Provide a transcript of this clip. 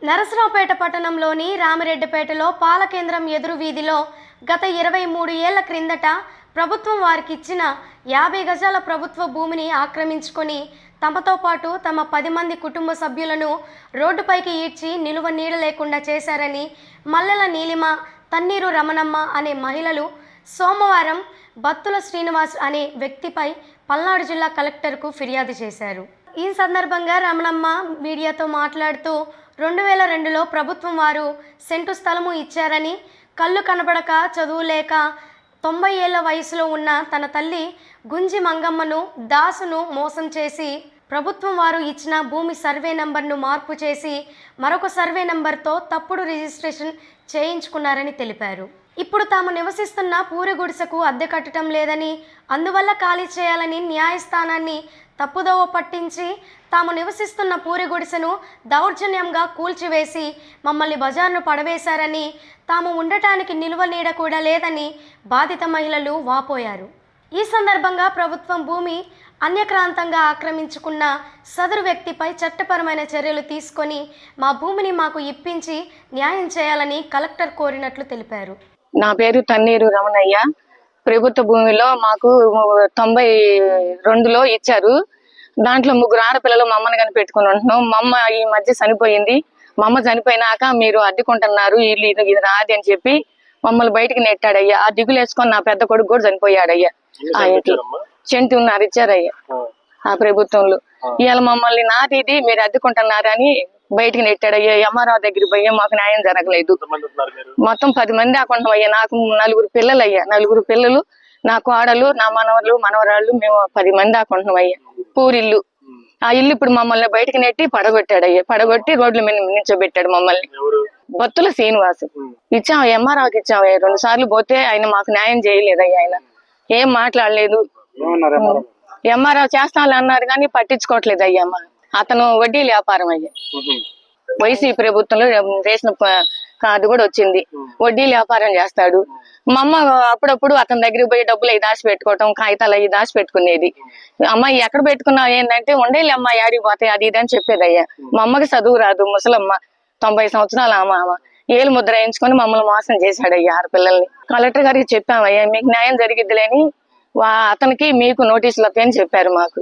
నరసరావుపేట పట్టణంలోని రామిరెడ్డిపేటలో పాల కేంద్రం ఎదురు వీధిలో గత 23 ఏళ్ల క్రిందట ప్రభుత్వం వారికి ఇచ్చిన 50 గజాల ప్రభుత్వ భూమిని ఆక్రమించుకొని తమతో పాటు తమ 10 మంది కుటుంబ సభ్యులను రోడ్డుపైకి ఈడ్చి నిలువ నీడ లేకుండా చేశారని మల్లెల నీలిమ, తన్నీరు రమణమ్మ అనే మహిళలు సోమవారం బత్తుల శ్రీనివాస్ అనే వ్యక్తిపై పల్నాడు జిల్లా కలెక్టర్కు ఫిర్యాదు చేశారు. ఈ సందర్భంగా రమణమ్మ మీడియాతో మాట్లాడుతూ 2002లో ప్రభుత్వం వారు సెంటు స్థలము ఇచ్చారని, కళ్ళు కనబడక చదువు లేక 90 ఏళ్ల వయసులో ఉన్న తన తల్లి గుంజి మంగమ్మను దాసును మోసం చేసి ప్రభుత్వం వారు ఇచ్చిన భూమి సర్వే నంబర్ను మార్పు చేసి మరొక సర్వే నంబర్తో తప్పుడు రిజిస్ట్రేషన్ చేయించుకున్నారని తెలిపారు. ఇప్పుడు తాము నివసిస్తున్న పూరి గుడిసెకు అద్దె కట్టడం లేదని, అందువల్ల ఖాళీ చేయాలని న్యాయస్థానాన్ని తప్పుదోవ పట్టించి తాము నివసిస్తున్న పూరి గుడిసెను దౌర్జన్యంగా కూల్చివేసి మమ్మల్ని బజార్ను పడవేశారని, తాము ఉండటానికి నిలువ నీడ కూడా లేదని బాధిత మహిళలు వాపోయారు. ఈ సందర్భంగా ప్రభుత్వం భూమి అన్యక్రాంతంగా ఆక్రమించుకున్న సదరు వ్యక్తిపై చట్టపరమైన చర్యలు తీసుకొని మా భూమిని మాకు ఇప్పించి న్యాయం చేయాలని కలెక్టర్ కోరినట్లు తెలిపారు. నా పేరు తన్నీరు రమణయ్య. ప్రభుత్వ భూమిలో మాకు 92లో ఇచ్చారు. దాంట్లో 3 ఆడపిల్లలు మా అమ్మని కానీ పెట్టుకుని ఉంటున్నాం. మా అమ్మ ఈ మధ్య చనిపోయింది. మా అమ్మ చనిపోయినాక మీరు అద్దెకుంటున్నారు, ఇల్లు ఇది రాది అని చెప్పి మమ్మల్ని బయటికి నెట్టాడయ్యా. ఆ దిగులు వేసుకొని నా పెద్ద కొడుకు కూడా చనిపోయాడయ్యా. ఆ ఇంట్లో చెంటి ఉన్నారు ఇచ్చారయ్యా ఆ ప్రభుత్వంలో. ఇవాళ మమ్మల్ని నాది మీరు అద్దెకుంటున్నారని బయటికి నెట్టాడయ్యా. ఎంఆర్ఆర్ దగ్గరికి పోయి మాకు న్యాయం జరగలేదు. మొత్తం 10 మంది ఆకుంటాం అయ్యా. నాకు 4 పిల్లలు అయ్యా. 4 పిల్లలు, నా కోడలు, నా మనవరు మనవరాళ్ళు, మేము 10 మంది ఆకుంటున్నాం అయ్యా. పూరిల్లు. ఆ ఇల్లు ఇప్పుడు మమ్మల్ని బయటికి నెట్టి పడగొట్టాడయ్యా. పడగొట్టి రోడ్ల మీద నిల్చోబెట్టాడు మమ్మల్ని. బత్తుల శ్రీనివాస్ ఇచ్చాం, ఎంఆర్ఆర్కి ఇచ్చాం. 2 సార్లు పోతే ఆయన మాకు న్యాయం చేయలేదయ్యా. ఆయన ఏం మాట్లాడలేదు. ఎంఆర్ఆర్ చేస్తాను అన్నారు కానీ పట్టించుకోవట్లేదు అయ్యా. అతను వడ్డీ వ్యాపారం అయ్యా. వైసీపీ ప్రభుత్వంలో రేషన్ కార్డు కూడా వచ్చింది. వడ్డీ వ్యాపారం చేస్తాడు. మా అమ్మ అప్పుడప్పుడు అతని దగ్గరికి పోయి డబ్బులు అవి దాచి పెట్టుకోవటం, కాగితాలు అవి దాచి పెట్టుకునేది. అమ్మాయి ఎక్కడ పెట్టుకున్నావు ఏంటంటే ఉండేలే అమ్మ యాడికి పోతాయి అది ఇది అని చెప్పేది అయ్యా. మా అమ్మకి చదువు రాదు, ముసలమ్మ, 90 సంవత్సరాల అమ్మ. ఏలు ముద్ర వేయించుకొని మమ్మల్ని మోసం చేశాడయ్యా. 6 పిల్లల్ని కలెక్టర్ గారికి చెప్పామయ్యా, మీకు న్యాయం జరిగిద్దిలేని అతనికి మీకు నోటీసులు వస్తాయని చెప్పారు మాకు.